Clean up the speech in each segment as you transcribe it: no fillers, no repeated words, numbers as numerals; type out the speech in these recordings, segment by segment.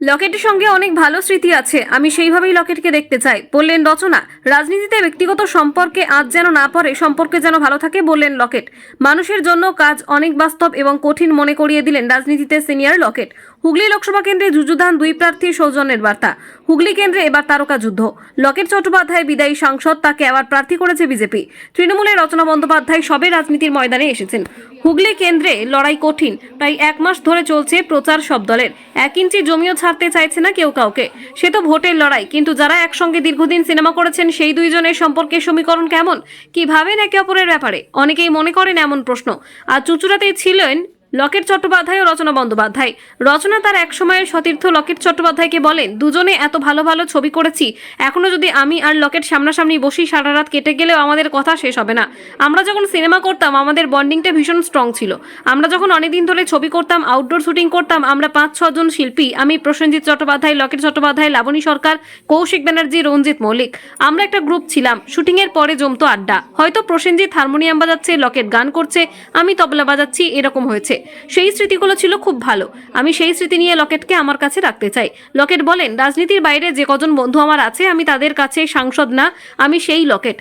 লকেটের সঙ্গে অনেক ভালো স্মৃতি আছে, আমি সেইভাবেই লকেটকে দেখতে চাই, বললেন রচনা। রাজনীতিতে ব্যক্তিগত সম্পর্কে আজ যেন না পড়ে, সম্পর্কে যেন ভালো থাকে, বললেন লকেট। মানুষের জন্য কাজ অনেক বাস্তব এবং কঠিন মনে করিয়ে দিলেন রাজনীতিতে সিনিয়র লকেট। হুগলি লোকসভা কেন্দ্রে যুযুধান দুই প্রার্থীর সৌজন্যের বার্তা। হুগলি কেন্দ্রে এবার তারকা যুদ্ধ। লকেট চট্টোপাধ্যায় বিদায়ী সাংসদ, তাকে আবার প্রার্থী করেছে বিজেপি। তৃণমূলের রচনা বন্দ্যোপাধ্যায় সবে রাজনীতির ময়দানে এসেছেন। হুগলি কেন্দ্রে লড়াই কঠিন, প্রায় এক মাস ধরে চলছে প্রচার সব দলের। 1 ইঞ্চি জমিও ছাড়তে চাইছে না কেউ কাউকে। সে তো ভোটের লড়াই, কিন্তু যারা একসঙ্গে দীর্ঘদিন সিনেমা করেছেন সেই দুইজনের সম্পর্কের সমীকরণ কেমন, কি ভাবেন একে অপরের ব্যাপারে, অনেকেই মনে করেন এমন প্রশ্ন। আর চুচুড়াতেই ছিলেন লকেট চট্টোপাধ্যায় ও রচনা বন্দ্যোপাধ্যায়। রচনা তার এক সময়ের সতীর্থ লকেট চট্টোপাধ্যায়কে বলেন, দুজনে এত ভালো ভালো ছবি করেছি, এখনো যদি আমি আর লকেট সামনাসামনি বসি সারা রাত কেটে গেলেও আমাদের কথা শেষ হবে না। আমরা যখন সিনেমা করতাম আমাদের বন্ডিংটা ভীষণ স্ট্রং ছিল। আমরা যখন অনেকদিন ধরে ছবি করতাম, আউটডোর শুটিং করতাম, আমরা 5-6 জন শিল্পী, আমি প্রসেনজিৎ চট্টোপাধ্যায়, লকেট চট্টোপাধ্যায়, লাবণী সরকার, কৌশিক ব্যানার্জি, রঞ্জিত মল্লিক, আমরা একটা গ্রুপ ছিলাম। শুটিংয়ের পরে জমতো আড্ডা, হয়তো প্রসেনজিৎ হারমোনিয়াম বাজাচ্ছে, লকেট গান করছে, আমি তবলা বাজাচ্ছি, এরকম হয়েছে। সেই স্মৃতিগুলো ছিল খুব ভালো। আমি সেই স্মৃতি নিয়ে লকেটকে আমার কাছে রাখতে চাই। লকেট বলেন, রাজনীতির বাইরে যে কজন বন্ধু আমার আছে আমি তাদের কাছে সাংসদ না, আমি সেই লকেট।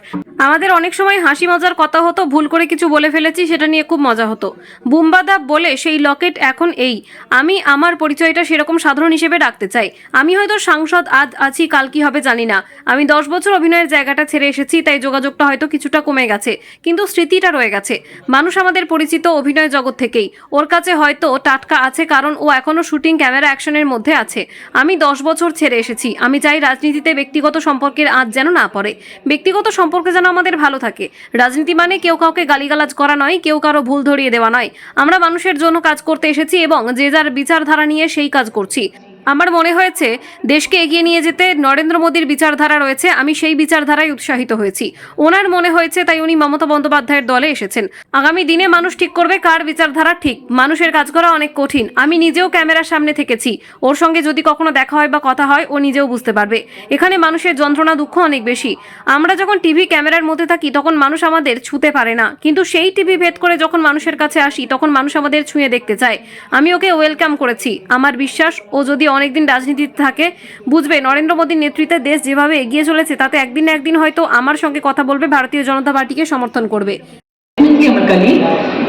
আমাদের অনেক সময় হাসি মজার কথা হতো, ভুল করে কিছু বলে ফেলেছি সেটা নিয়ে খুব মজা হতো। বুম্বাদা বলে সেই লকেট এখন এই। আমি আমার পরিচয়টা সেরকম সাধারণ হিসেবে রাখতে চাই। আমি হয়তো সাংসদ আজ আছি, কাল কি হবে জানি না। আমি 10 বছর অভিনয়ের জায়গাটা ছেড়ে এসেছি, তাই যোগাযোগটা হয়তো কিছুটা কমে গেছে, কিন্তু স্মৃতিটা রয়ে গেছে। মানুষ আমাদের পরিচিত অভিনয় জগৎ থেকেই, ওর কাছে হয়তো টাটকা আছে কারণ ও এখনো শুটিং, ক্যামেরা অ্যাকশনের মধ্যে আছে। আমি 10 বছর ছেড়ে এসেছি। আমি চাই রাজনীতিতে ব্যক্তিগত সম্পর্কের আঁচ যেন না পড়ে, ব্যক্তিগত সম্পর্কে যেন আমাদের ভালো থাকে। রাজনীতি মানে কেউ কাউকে গালিগালাজ করা নয়, কেউ কারো ভুল ধরিয়ে দেওয়া নয়। আমরা মানুষের জন্য কাজ করতে এসেছি এবং যে যার বিচারধারা নিয়ে সেই কাজ করছি। আমার মনে হয়েছে দেশকে এগিয়ে নিয়ে যেতে নরেন্দ্র মোদীর বিচারধারা রয়েছে, আমি সেই বিচারধারায় উৎসাহিত হয়েছি। ওনার মনে হয়েছে তাই উনি মমতা বন্দ্যোপাধ্যায়ের দলে এসেছেন। আগামী দিনে মানুষ ঠিক করবে কার বিচারধারা ঠিক। মানুষের কাজ করা অনেক কঠিন, আমি নিজেও ক্যামেরার সামনে থেকেছি। ওর সঙ্গে যদি কখনো দেখা হয় বা কথা হয় ও নিজেও বুঝতে পারবে। এখানে মানুষের যন্ত্রণা দুঃখ অনেক বেশি। আমরা যখন টিভি ক্যামেরার মধ্যে থাকি তখন মানুষ আমাদের ছুঁতে পারে না, কিন্তু সেই টিভি ভেদ করে যখন মানুষের কাছে আসি তখন মানুষ আমাদের ছুঁয়ে দেখতে চায়। আমি ওকে ওয়েলকাম করেছি। আমার বিশ্বাস ও যদি অনেকদিন রাজনীতিতে থাকে বুঝবে নরেন্দ্র মোদীর নেতৃত্বে দেশ যেভাবে এগিয়ে চলেছে তাতে একদিন না একদিন হয়তো আমার সঙ্গে কথা বলবে, ভারতীয় জনতা পার্টিকে সমর্থন করবে।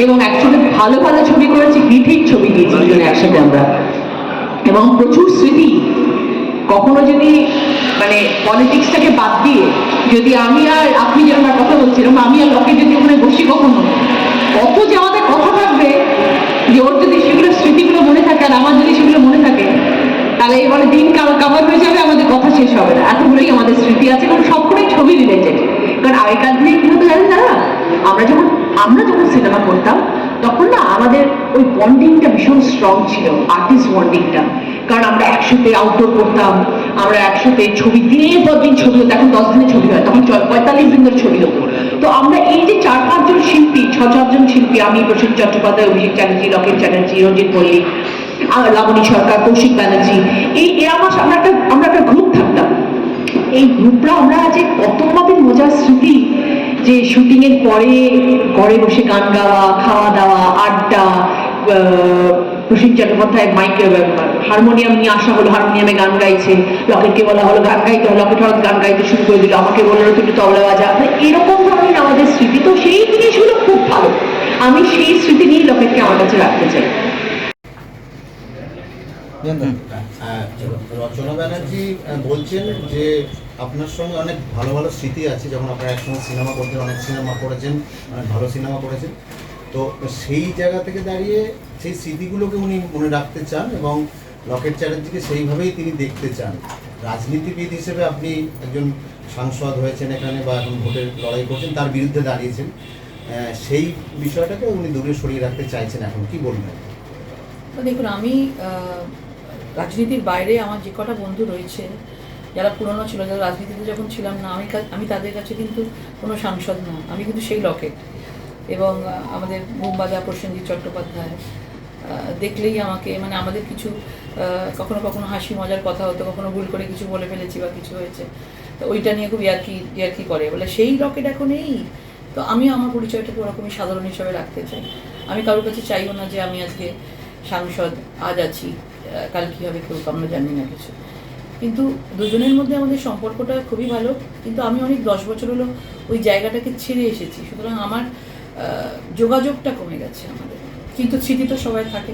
এবং একসাথে ভালো ভালো ছবি করেছি, হিট ছবি দিয়েছি দুজনে একসাথে আমরা, এবং প্রচুর স্মৃতি। কখনো যদি মানে পলিটিক্সটাকে বাদ দিয়ে যদি আমি আর আপনি যে আমরা কথা বলছিলাম, আমি আর লকেট যদি ওখানে বসি কখনো, কত যে আমাদের কথা থাকবে, যে ওর যদি সেগুলো স্মৃতিগুলো মনে থাকে আর আমার যদি সেগুলো মনে থাকে, তাহলে এবারে দিন কাভার হয়ে যাবে, আমাদের কথা শেষ হবে না। এতগুলোই আমাদের স্মৃতি আছে এবং সবগুলোই ছবি রিলেটেড। কারণ আগেকার দিনে কি হতো জানেন দাদা, আমরা যখন সিনেমা করতাম তখন না আমাদের ওই বন্ডিংটা ভীষণ স্ট্রং ছিল, আর্টিস্ট বন্ডিংটা। কারণ আমরা একসাথে আউটডোর করতাম, আমরা একসাথে ছবি, দিনের পর দিন ছবি হতো। এখন 10 দিনের ছবি হয়, তখন 45 দিন ধরে ছবি হতো। তো আমরা এই যে 4-5 জন শিল্পী, 6-7 জন শিল্পী, আমি প্রসেনজিৎ চট্টোপাধ্যায়, অভিষেক চ্যাটার্জি, লকেট চ্যাটার্জি, রঞ্জিত মল্লিক, লাবণী সরকার, কৌশিক ব্যানার্জি, আমরা একটা গ্রুপ থাকতাম। এই গ্রুপরা আমরা যে কত আমাদের মজার স্মৃতি, যে শুটিং এর পরে ঘরে বসে গান গাওয়া, খাওয়া দাওয়া, আড্ডা, প্রসেনজিৎ চট্টোপাধ্যায় মাইকে হারমোনিয়াম নিয়ে আসা হলো, হারমোনিয়ামে গান গাইছে, লকেটকে বলা হলো গান গাইতে, লকেট হঠাৎ গান গাইতে শুরু করে দিল, আমাকে বললো একটু তবলা বাজা, এরকম ধরনের আমাদের স্মৃতি। তো সেই জিনিসগুলো খুব ভালো, আমি সেই স্মৃতি নিয়ে লকেটকে আমার কাছে রাখতে চাই। রচনা ব্যানার্জি বলছেন যে আপনার সঙ্গে অনেক ভালো ভালো স্মৃতি আছে, যখন আপনারা একসঙ্গে সিনেমা করতেন, অনেক সিনেমা করেছেন, অনেক ভালো সিনেমা করেছেন। তো সেই জায়গা থেকে দাঁড়িয়ে সেই স্মৃতিগুলোকে উনি মনে রাখতে চান এবং লকেট চ্যাটার্জিকে সেইভাবেই তিনি দেখতে চান। রাজনীতিবিদ হিসেবে আপনি একজন সাংসদ হয়েছেন এখানে, বা এখন ভোটের লড়াই করছেন, তার বিরুদ্ধে দাঁড়িয়েছেন, সেই বিষয়টাকে উনি দূরে সরিয়ে রাখতে চাইছেন, এখন কি বলবেন? দেখুন, আমি রাজনীতির বাইরে আমার যে কটা বন্ধু রয়েছে যারা পুরনো ছিল, যারা রাজনীতিতে যখন ছিলাম না, আমি তাদের কাছে কিন্তু কোনো সাংসদ না, আমি কিন্তু সেই লকেট। এবং আমাদের বুম্বাদা, প্রসেনজিৎ চট্টোপাধ্যায় দেখলেই আমাকে, মানে আমাদের কিছু কখনো কখনো হাসি মজার কথা হতো, কখনো ভুল করে কিছু বলে ফেলেছি বা কিছু হয়েছে, তো ওইটা নিয়ে খুব ইয়ার্কি করে বলে সেই লকেট এখন এই। তো আমি আমার পরিচয়টাকে ওরকমই সাধারণ হিসাবে রাখতে চাই। আমি কারোর কাছে চাইবো না যে আমি আজকে সাংসদ আজ আছি, কাল কী হবে কেউ আমরা জানি না কিছু। কিন্তু দুজনের মধ্যে আমাদের সম্পর্কটা খুবই ভালো, কিন্তু আমি অনেক 10 বছর হলো ওই জায়গাটাকে ছেড়ে এসেছি, সুতরাং আমার যোগাযোগটা কমে গেছে আমাদের। কিন্তু স্মৃতি তো সবাই থাকে,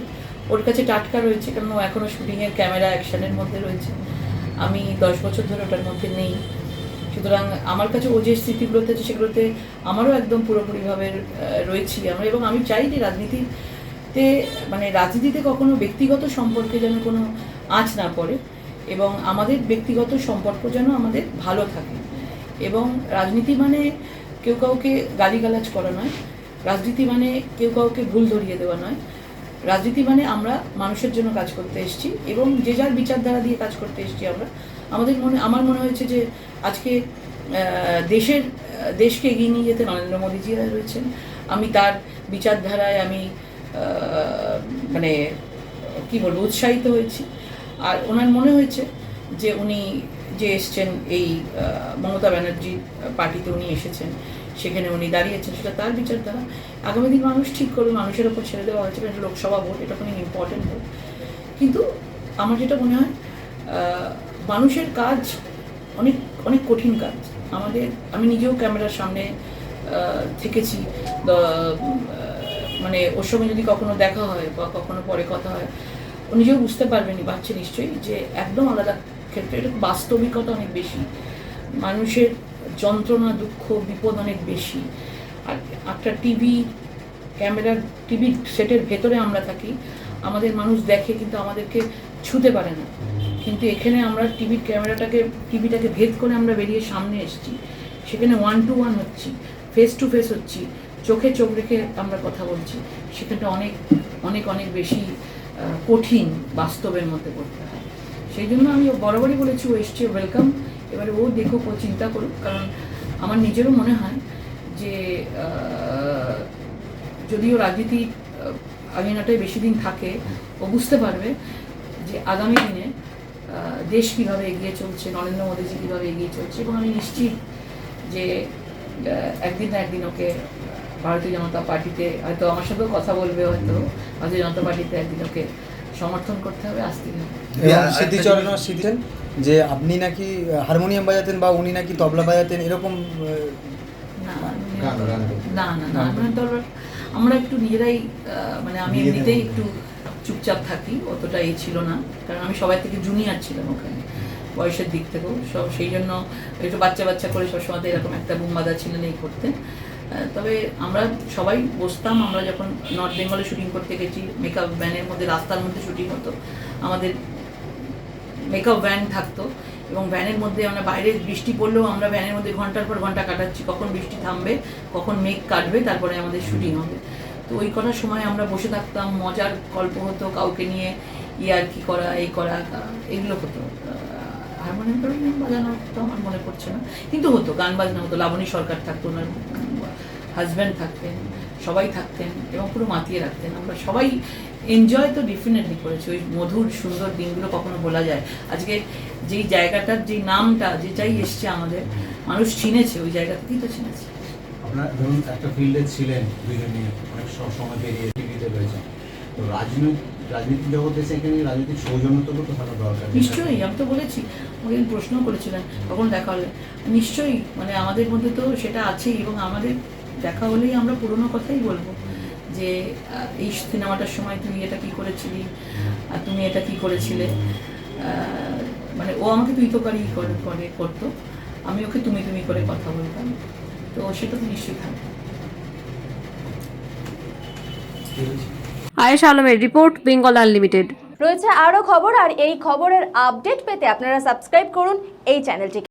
ওর কাছে টাটকা রয়েছে, কারণ ও এখনও শুটিংয়ের ক্যামেরা অ্যাকশনের মধ্যে রয়েছে, আমি 10 বছর ধরে ওটার মধ্যে নেই। সুতরাং আমার কাছে ও যে স্মৃতিগুলোতে আছে সেগুলোতে আমারও একদম পুরোপুরিভাবে রয়েছি আমরা। এবং আমি চাই যে রাজনীতিতে কখনো ব্যক্তিগত সম্পর্কে যেন কোনো আঁচ না পড়ে, এবং আমাদের ব্যক্তিগত সম্পর্ক যেন আমাদের ভালো থাকে। এবং রাজনীতি মানে কেউ কাউকে গালিগালাজ করা নয়, রাজনীতি মানে কেউ কাউকে ভুল ধরিয়ে দেওয়া নয়, রাজনীতি মানে আমরা মানুষের জন্য কাজ করতে এসেছি এবং যে যার বিচারধারা দিয়ে কাজ করতে এসেছি আমরা। আমার মনে হয়েছে যে আজকে দেশকে এগিয়ে নিয়ে যেতে নরেন্দ্র মোদীজিরা রয়েছেন, আমি তার বিচারধারায় আমি কি বলবো উৎসাহিত হয়েছি। আর ওনার মনে হয়েছে যে উনি যে এসছেন এই মমতা ব্যানার্জি পার্টিতে উনি এসেছেন, সেখানে উনি দাঁড়িয়েছেন, সেটা তার বিচারধারা। আগামী দিন মানুষ ঠিক করবে, মানুষের ওপর ছেড়ে দেওয়া হয়েছে, এটা লোকসভা ভোট, এটা কোনো ইম্পর্টেন্ট ভোট। কিন্তু আমার যেটা মনে হয় মানুষের কাজ অনেক অনেক কঠিন কাজ আমি নিজেও ক্যামেরার সামনে থেকেছি, ওর সঙ্গে যদি কখনো দেখা হয় বা কখনো পরে কথা হয়, ও নিজেও বুঝতে পারবেনি, পারছে নিশ্চয়ই, যে একদম আলাদা ক্ষেত্রে এটা বাস্তবিকতা অনেক বেশি, মানুষের যন্ত্রণা দুঃখ বিপদ অনেক বেশি। আর একটা টিভি সেটের ভেতরে আমরা থাকি, আমাদের মানুষ দেখে কিন্তু আমাদেরকে ছুতে পারে না, কিন্তু এখানে আমরা টিভিটাকে ভেদ করে আমরা বেরিয়ে সামনে এসেছি, সেখানে 1-to-1 হচ্ছি, ফেস টু ফেস হচ্ছি, চোখে চোখ রেখে আমরা কথা বলছি, সেখানটা অনেক অনেক অনেক বেশি কঠিন বাস্তবের মধ্যে পড়তে হয়। সেই জন্য আমি বরাবরই বলেছি ও এসছে, ওয়েলকাম। এবারে ও দেখুক, ও চিন্তা করুক, কারণ আমার নিজেরও মনে হয় যে যদিও রাজনীতি আঙিনাটায় বেশি দিন থাকে, ও বুঝতে পারবে যে আগামী দিনে দেশ কীভাবে এগিয়ে চলছে, নরেন্দ্র মোদীজি কীভাবে এগিয়ে চলছে। এবং আমি নিশ্চিত যে একদিন না একদিন ওকে ভারতীয় জনতা পার্টিতে, হয়তো আমার সাথেও কথা বলবে, হয়তো ভারতীয় জনতা পার্টিতে একদিন ওকে সমর্থন করতে হবে, আসতে হবে। স্মৃতিচরণ স্মৃতিছেন যে আপনি নাকি হারমোনিয়াম বাজাতেন বা উনি নাকি তবলা বাজাতেন, এরকম না, আমরা একটু নিজেরাই আমি এমনিতেই একটু চুপচাপ থাকি, অতটা ছিল না, কারণ আমি সবাই থেকে জুনিয়র ছিলাম ওখানে বয়সের দিক থেকেও, সেই জন্য একটু বাচ্চা করে সবসময় এরকম একটা বুমবাদা ছিলেন এই করতে। তবে আমরা সবাই বসতাম, আমরা যখন নর্থ বেঙ্গলে শুটিং করতে গেছি, মেকআপ ভ্যানের মধ্যে, রাস্তার মধ্যে শুটিং হতো, আমাদের মেকআপ ভ্যান থাকতো এবং ভ্যানের মধ্যে আমরা বাইরে বৃষ্টি পড়লেও আমরা ভ্যানের মধ্যে ঘন্টার পর ঘন্টা কাটাচ্ছি, কখন বৃষ্টি থামবে, কখন মেঘ কাটবে, তারপরে আমাদের শুটিং হবে। তো ওই কটার সময় আমরা বসে থাকতাম, মজার গল্প হতো, কাউকে নিয়ে ইয়ার্কি করা, এই করা, এগুলো হতো। হারমোনিয়াম বাজানো তো আমার মনে পড়ছে না, কিন্তু হতো, গান বাজনা হতো। লাবণী সরকার থাকতো, ওনার হাজব্যান্ড থাকতেন, সবাই থাকতেন এবং পুরো মাতিয়ে রাখতেন। আমরা সবাই এনজয় তো ডেফিনেটলি করেছি, ওই মধুর সুন্দর দিনগুলো কখনো বলা যায়। আজকে যেই জায়গাটার যেই নামটা যেটাই এসছে আমাদের, মানুষ চিনেছে, ওই জায়গা থেকেই তো চিনেছে। আপনার ধরুন একটা ফিল্ডে ছিলেন দুজনে, অনেক সময় পেরিয়ে টিভিতে রয়েছে, তো রাজনীতি জগতে সেখানে রাজনীতির সৌজন্যতাও তো থাকা দরকার। নিশ্চয়ই, আমি তো বলেছি, আমাকে প্রশ্ন করেছিলেন কখন দেখা হলে, নিশ্চয়ই আমাদের মধ্যে তো সেটা আছেই। এবং আমাদের দেখা হলেই আমরা পুরোনো কথাই বলবো, যে এই সিনেমাটার সময় তুই এটা কী করেছিলি, আর তুমি এটা কী করেছিলে। ও আমাকে তুই তোকারি করতো, আমি ওকে তুমি করে কথা বলতাম, তো সেটা তো নিশ্চয়ই থাকবে। আয়েশা আলমের রিপোর্ট, বেঙ্গল আনলিমিটেড। রয়েছে আরও খবর, আর এই খবরের আপডেট পেতে আপনারা সাবস্ক্রাইব করুন এই চ্যানেলটিকে।